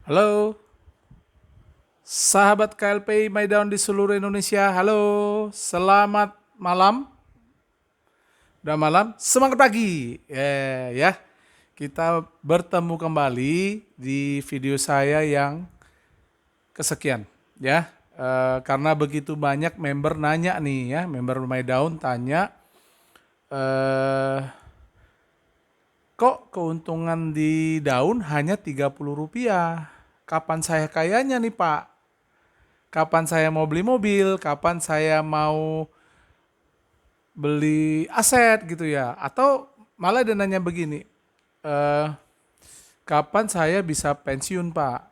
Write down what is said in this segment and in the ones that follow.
Halo, sahabat KLP My Down di seluruh Indonesia. Halo, selamat malam. Udah malam, semangat pagi. Ya, kita bertemu kembali di video saya yang kesekian. Ya, karena begitu banyak member nanya nih ya, member My Down tanya, eh, kok keuntungan di daun hanya Rp30? Kapan saya kayanya nih Pak? Kapan saya mau beli mobil, kapan saya mau beli aset gitu ya. Atau malah dia nanya begini, eh, kapan saya bisa pensiun Pak?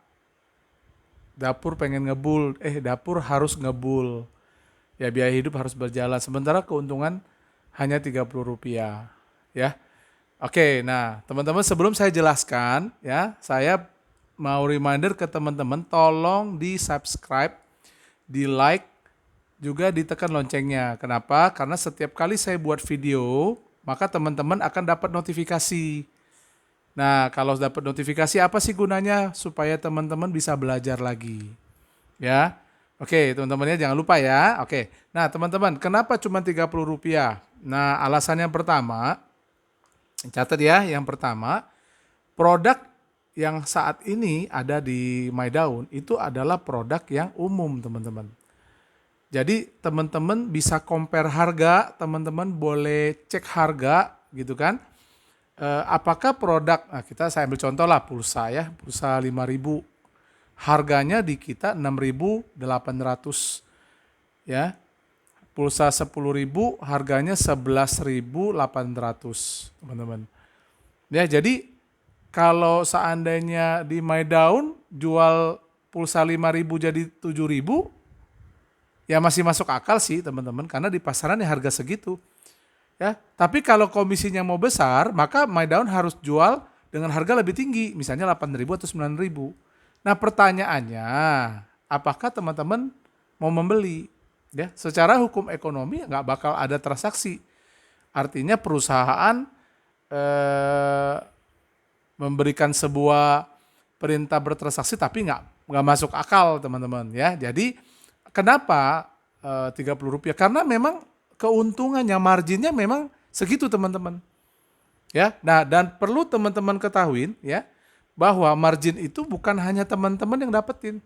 Dapur pengen ngebul, dapur harus ngebul. Ya biaya hidup harus berjalan, sementara keuntungan hanya Rp30. Ya, oke, nah teman-teman sebelum saya jelaskan ya, saya mau reminder ke teman-teman, tolong di subscribe, di like, juga ditekan loncengnya. Kenapa? Karena setiap kali saya buat video, maka teman-teman akan dapat notifikasi. Nah, kalau dapat notifikasi apa sih gunanya? Supaya teman-teman bisa belajar lagi. Ya. Oke, teman-temannya jangan lupa ya. Oke. Nah, teman-teman, kenapa cuma Rp30? Nah, alasan yang pertama, catat ya, yang pertama, produk yang saat ini ada di My Daun itu adalah produk yang umum, teman-teman. Jadi teman-teman bisa compare harga, teman-teman boleh cek harga gitu kan. Apakah produk, nah saya ambil contoh lah pulsa ya, pulsa 5.000, harganya di kita 6.800 ya. Pulsa 10.000 harganya 11.800 teman-teman. Ya jadi kalau seandainya di My Daun jual pulsa 5.000 jadi 7.000, ya masih masuk akal sih teman-teman, karena di pasaran ya harga segitu. Ya, tapi kalau komisinya mau besar, maka My Daun harus jual dengan harga lebih tinggi, misalnya 8.000 atau 9.000. Nah, pertanyaannya, apakah teman-teman mau membeli? Ya, secara hukum ekonomi nggak bakal ada transaksi. Artinya perusahaan eh, memberikan sebuah perintah bertransaksi tapi nggak masuk akal teman-teman ya. Jadi kenapa Rp30? Karena memang keuntungannya, marginnya memang segitu teman-teman. Ya, nah dan perlu teman-teman ketahuin ya bahwa margin itu bukan hanya teman-teman yang dapetin,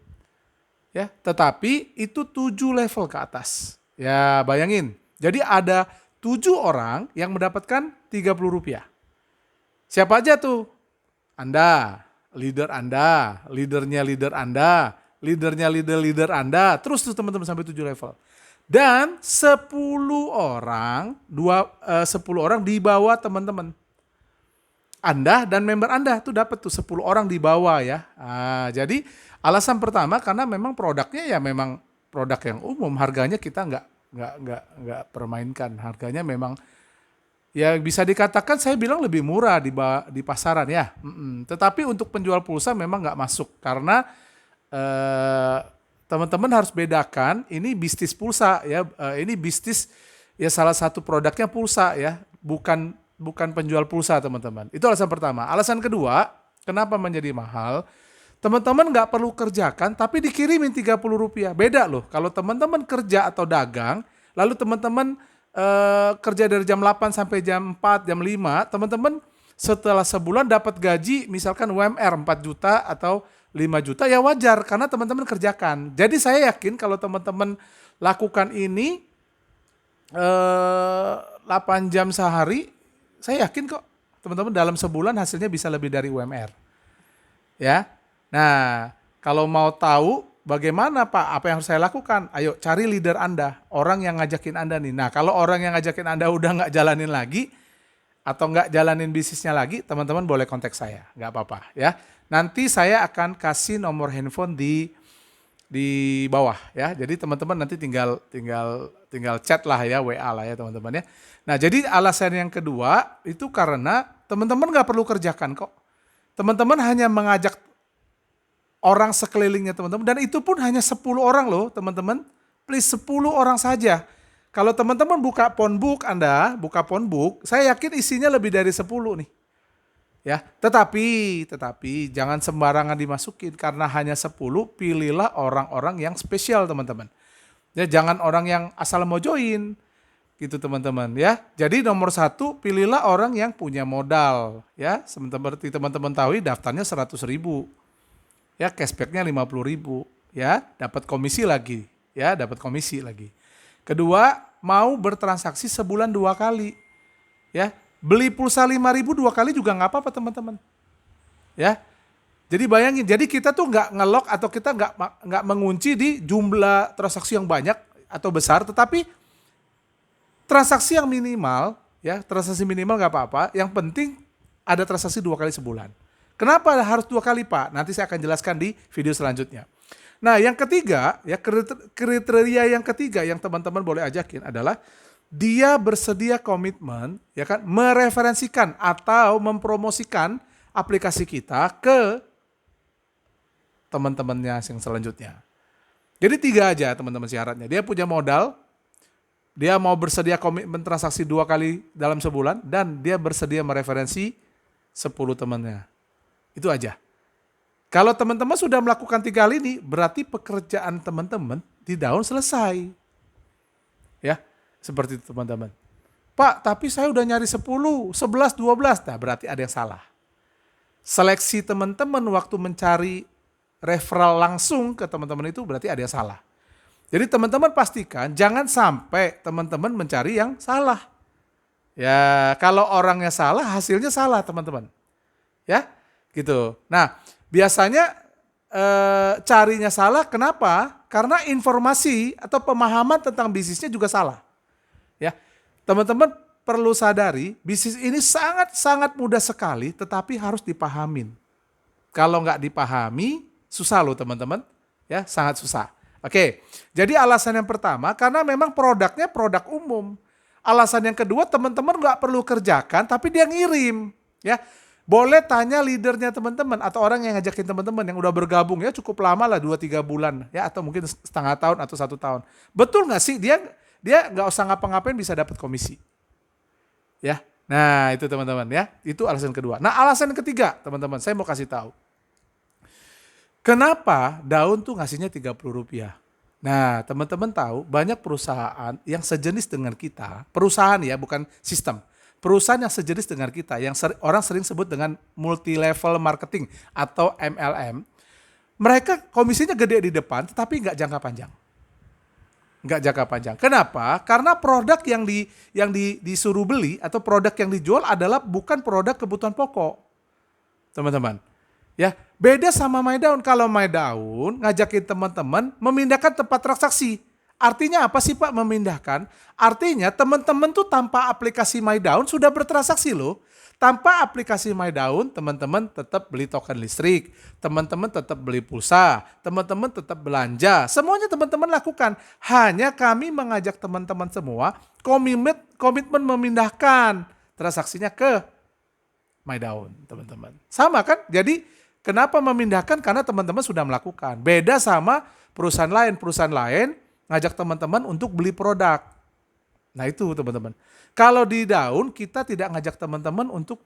ya, tetapi itu 7 level ke atas. Ya bayangin, jadi ada 7 orang yang mendapatkan Rp30. Siapa aja tuh? Anda, leadernya leader Anda, leadernya leader Anda, terus tuh teman-teman sampai 7 level. Dan 10 orang, 10 orang di bawah teman-teman. Anda dan member Anda tuh dapat tuh 10 orang di bawah ya. Nah, jadi alasan pertama karena memang produknya ya memang produk yang umum, harganya kita nggak permainkan. Harganya memang ya bisa dikatakan saya bilang lebih murah di pasaran ya. Tetapi untuk penjual pulsa memang nggak masuk karena eh, teman-teman harus bedakan ini bisnis pulsa ya. Ini bisnis ya salah satu produknya pulsa ya, bukan bukan penjual pulsa teman-teman. Itu alasan pertama. Alasan kedua, kenapa menjadi mahal? Teman-teman nggak perlu kerjakan tapi dikirimin Rp30. Beda loh. Kalau teman-teman kerja atau dagang, lalu teman-teman kerja dari jam 8 sampai jam 4, jam 5, teman-teman setelah sebulan dapat gaji misalkan UMR 4 juta atau 5 juta ya wajar karena teman-teman kerjakan. Jadi saya yakin kalau teman-teman lakukan ini 8 jam sehari, saya yakin kok teman-teman dalam sebulan hasilnya bisa lebih dari UMR. Ya. Nah, kalau mau tahu bagaimana Pak, apa yang harus saya lakukan? Ayo cari leader Anda, orang yang ngajakin Anda nih. Nah, kalau orang yang ngajakin Anda udah nggak jalanin lagi, atau nggak jalanin bisnisnya lagi, teman-teman boleh kontak saya, nggak apa-apa ya. Nanti saya akan kasih nomor handphone di bawah ya. Jadi teman-teman nanti tinggal tinggal tinggal chat lah ya, WA lah ya teman-teman ya. Nah, jadi alasan yang kedua itu karena teman-teman nggak perlu kerjakan kok. Teman-teman hanya mengajak orang sekelilingnya teman-teman, dan itu pun hanya 10 orang loh teman-teman. Please 10 orang saja. Kalau teman-teman buka phonebook Anda, buka phonebook, saya yakin isinya lebih dari 10 nih. Ya, tetapi jangan sembarangan dimasukin karena hanya 10, pilihlah orang-orang yang spesial teman-teman. Ya, jangan orang yang asal mau join gitu teman-teman ya. Jadi nomor 1 pilihlah orang yang punya modal ya. Seperti teman-teman tahu daftarnya 100.000 ya, cashbacknya 50.000 ya, dapat komisi lagi ya, dapat komisi lagi. Kedua, mau bertransaksi sebulan 2 kali ya. Beli pulsa 5.000 2 kali juga nggak apa-apa teman-teman. Ya. Jadi bayangin, jadi kita tuh nggak ngelok atau kita nggak mengunci di jumlah transaksi yang banyak atau besar, tetapi transaksi yang minimal, ya transaksi minimal nggak apa-apa. Yang penting ada transaksi 2 kali sebulan. Kenapa harus 2 kali Pak? Nanti saya akan jelaskan di video selanjutnya. Nah yang ketiga, ya kriteria yang ketiga yang teman-teman boleh ajakin adalah dia bersedia komitmen, ya kan, mereferensikan atau mempromosikan aplikasi kita ke teman-temannya yang selanjutnya. Jadi 3 aja teman-teman syaratnya. Dia punya modal, dia mau bersedia komitmen transaksi 2 kali dalam sebulan, dan dia bersedia mereferensi 10 temannya. Itu aja. Kalau teman-teman sudah melakukan 3 hal ini, berarti pekerjaan teman-teman di Daun selesai. Ya. Seperti itu teman-teman. Pak, tapi saya udah nyari 10, 11, 12. Nah berarti ada yang salah. Seleksi teman-teman waktu mencari referral langsung ke teman-teman itu berarti ada yang salah. Jadi teman-teman pastikan jangan sampai teman-teman mencari yang salah. Ya kalau orangnya salah, hasilnya salah teman-teman. Ya gitu. Nah biasanya carinya salah, kenapa? Karena informasi atau pemahaman tentang bisnisnya juga salah. Ya, teman-teman perlu sadari bisnis ini sangat mudah sekali, tetapi harus dipahamin. Kalau nggak dipahami, susah loh teman-teman. Ya, sangat susah. Oke, jadi alasan yang pertama karena memang produknya produk umum. Alasan yang kedua teman-teman nggak perlu kerjakan, tapi dia ngirim. Ya, boleh tanya leadernya teman-teman atau orang yang ngajakin teman-teman yang udah bergabung ya cukup lama lah 2-3 bulan ya atau mungkin setengah tahun atau 1 tahun. Betul nggak sih dia nggak usah ngapa-ngapain bisa dapat komisi. Ya. Nah, itu teman-teman ya. Itu alasan kedua. Nah, alasan ketiga, teman-teman, saya mau kasih tahu. Kenapa Daun tuh ngasihnya Rp30? Nah, teman-teman tahu banyak perusahaan yang sejenis dengan kita, perusahaan ya, bukan sistem. Perusahaan yang sejenis dengan kita, yang orang sering sebut dengan multi level marketing atau MLM. Mereka komisinya gede di depan, tetapi nggak jangka panjang. Nggak jangka panjang. Kenapa? Karena produk yang disuruh beli atau produk yang dijual adalah bukan produk kebutuhan pokok. Teman-teman. Ya, beda sama My Daun. Kalau My Daun ngajakin teman-teman memindahkan tempat transaksi. Artinya apa sih Pak memindahkan? Artinya teman-teman tuh tanpa aplikasi My Daun sudah bertransaksi loh. Tanpa aplikasi My Daun, teman-teman tetap beli token listrik, teman-teman tetap beli pulsa, teman-teman tetap belanja. Semuanya teman-teman lakukan. Hanya kami mengajak teman-teman semua komitmen memindahkan transaksinya ke My Daun, teman-teman. Sama kan? Jadi kenapa memindahkan? Karena teman-teman sudah melakukan. Beda sama perusahaan lain ngajak teman-teman untuk beli produk. Nah itu teman-teman. Kalau di Daun kita tidak ngajak teman-teman untuk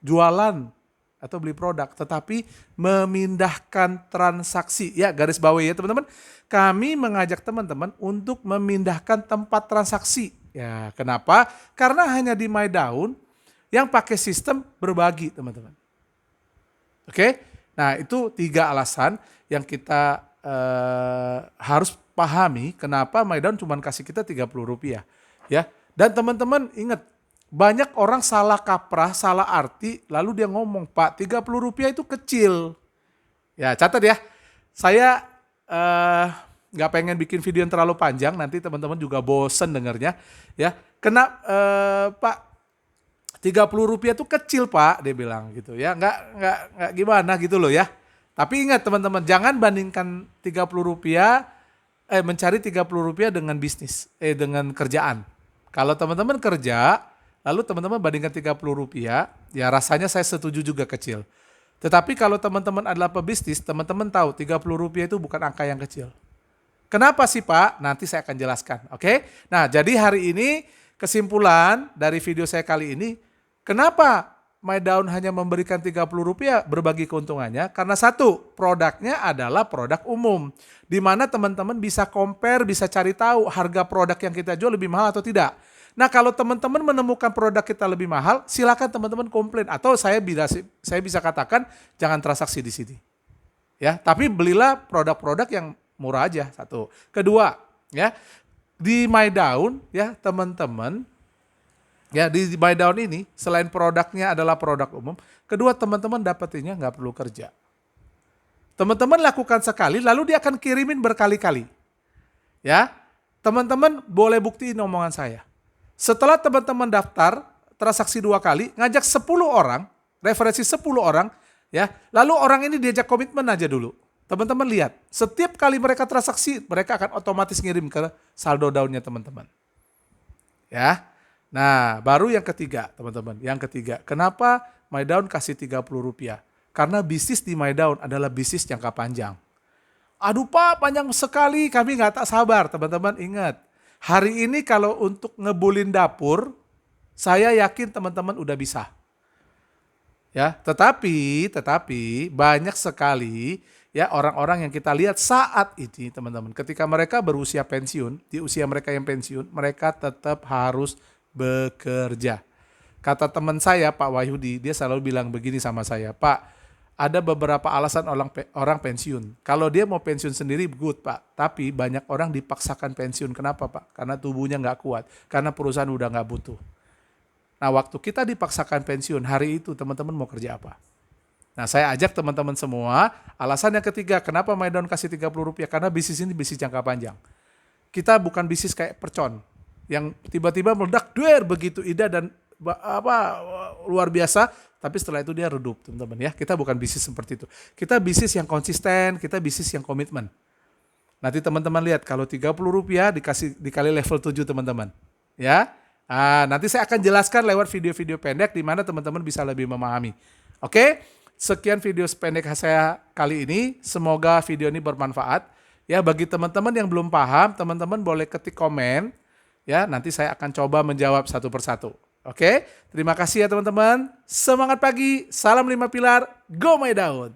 jualan atau beli produk, tetapi memindahkan transaksi. Ya garis bawahi ya teman-teman. Kami mengajak teman-teman untuk memindahkan tempat transaksi. Ya kenapa? Karena hanya di My Daun yang pakai sistem berbagi teman-teman. Oke? Nah itu 3 alasan yang kita harus pahami kenapa My Daun cuma kasih kita Rp30. Ya. Dan teman-teman ingat, banyak orang salah kaprah, salah arti, lalu dia ngomong, Pak Rp30 itu kecil. Ya catat ya, saya nggak pengen bikin video yang terlalu panjang, nanti teman-teman juga bosen dengarnya. Ya, Pak Rp30 itu kecil Pak, dia bilang gitu ya, nggak gimana gitu loh ya. Tapi ingat teman-teman, jangan bandingkan Rp30, mencari Rp30 dengan bisnis, dengan kerjaan. Kalau teman-teman kerja, lalu teman-teman bandingkan Rp30, ya rasanya saya setuju juga kecil. Tetapi kalau teman-teman adalah pebisnis, teman-teman tahu Rp30 itu bukan angka yang kecil. Kenapa sih Pak? Nanti saya akan jelaskan, oke? Nah jadi hari ini kesimpulan dari video saya kali ini, kenapa My Daun hanya memberikan Rp30 berbagi keuntungannya? Karena satu, produknya adalah produk umum. Di mana teman-teman bisa compare, bisa cari tahu harga produk yang kita jual lebih mahal atau tidak. Nah kalau teman-teman menemukan produk kita lebih mahal, silakan teman-teman komplain. Atau saya bisa katakan jangan transaksi di sini. Ya, tapi belilah produk-produk yang murah aja, satu. Kedua, ya, di My Daun ya teman-teman, ya di My Daun ini selain produknya adalah produk umum, kedua teman-teman dapetinnya nggak perlu kerja. Teman-teman lakukan sekali, lalu dia akan kirimin berkali-kali. Ya, teman-teman boleh buktiin omongan saya. Setelah teman-teman daftar transaksi 2 kali, ngajak 10 orang, referensi 10 orang, ya, lalu orang ini diajak komitmen aja dulu. Teman-teman lihat, setiap kali mereka transaksi, mereka akan otomatis ngirim ke saldo daunnya teman-teman. Ya. Nah, baru yang ketiga, teman-teman. Yang ketiga, kenapa My Daun kasih Rp30? Karena bisnis di My Daun adalah bisnis jangka panjang. Aduh Pak, panjang sekali, kami nggak tak sabar. Teman-teman ingat, hari ini kalau untuk ngebulin dapur, saya yakin teman-teman udah bisa. Ya, tetapi banyak sekali ya orang-orang yang kita lihat saat ini teman-teman, ketika mereka berusia pensiun, di usia mereka yang pensiun, mereka tetap harus bekerja. Kata teman saya Pak Wahyudi, dia selalu bilang begini sama saya, Pak, ada beberapa alasan orang pensiun. Kalau dia mau pensiun sendiri good Pak, tapi banyak orang dipaksakan pensiun. Kenapa Pak? Karena tubuhnya nggak kuat, karena perusahaan udah nggak butuh. Nah waktu kita dipaksakan pensiun, hari itu teman-teman mau kerja apa? Nah saya ajak teman-teman semua, alasan yang ketiga, kenapa My Daun kasih Rp30? Karena bisnis ini bisnis jangka panjang. Kita bukan bisnis kayak percon, yang tiba-tiba meledak, begitu indah dan luar biasa, tapi setelah itu dia redup teman-teman ya. Kita bukan bisnis seperti itu. Kita bisnis yang konsisten, kita bisnis yang komitmen. Nanti teman-teman lihat kalau Rp30 dikali level 7 teman-teman. Ya. Nanti saya akan jelaskan lewat video-video pendek di mana teman-teman bisa lebih memahami. Oke, sekian video pendek saya kali ini. Semoga video ini bermanfaat. Ya, bagi teman-teman yang belum paham, teman-teman boleh ketik komen. Ya, nanti saya akan coba menjawab satu persatu. Oke, terima kasih ya teman-teman. Semangat pagi, salam 5 pilar, go My Daun.